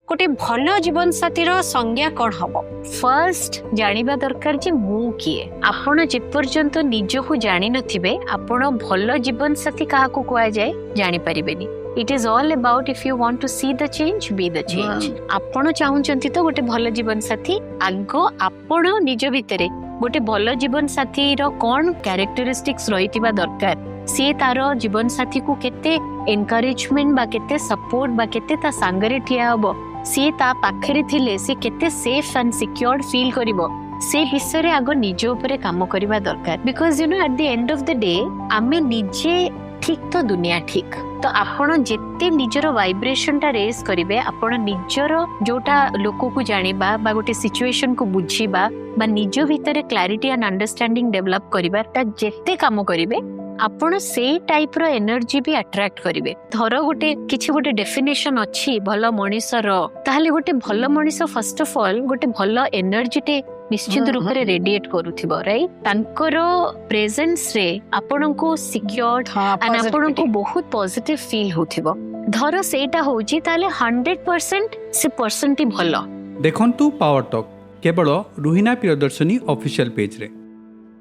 गोटे भल जीवन साथी संज्ञा कौन हम फर्स्ट जानिबा दरकार जे मु किए आपण जे पर्यंत निजको जानि नथिबे आपण भल जीवन साथी काहा को कुआ जाए जानि परिबेनी it is all about if you want to see the change be the change आपण चाहूचंती तो गोटे भल जीवन साथी आगो आपण निज भितरे गोटे भल जीवन साथी रो कोन कैरेक्टरिस्टिक्स रहितिबा दरकार सी तार जीवन साथी को केते एनकरेजमेंट बा केते सपोर्ट बा केते ता सांगरे ठिया हबो सी ता पाखरे थिले सी केते सेफ एंड सिक्योर्ड फील करिवो से विषय रे आगो निज ऊपर काम करबा दरकार because you know at the end of the day आमे निजे ठीक तो दुनिया ठीक तो आपण जेते निजर वाइब्रेशन टा रेस करिवे आपण निजर जोटा लोक को जानिबा बा गोटे सिचुएशन को बुझीबा बा निज भितर क्लैरिटी एंड अंडरस्टैंडिंग डेवलप करिबा ता जेते काम करिवे आपण से टाइप रो एनर्जी भी अट्रैक्ट करिवे धर गोटे किछि गोटे डेफिनेशन अछि भल मनुष्यर ताहले गोटे भल मनुष्य फर्स्ट ऑफ ऑल गोटे भल एनर्जी टे निश्चित रूप रे रेडिएट करूथिबो राइट तांकर प्रेजेंस रे आपण को सिक्योर्ड एंड आपण को बहुत पॉजिटिव फील होथिबो धर सेटा होची ताले 100% से परसेंट भल देखंतु पावर टॉक केवल रुहिना प्रियदर्शनी ऑफिशियल पेज रे।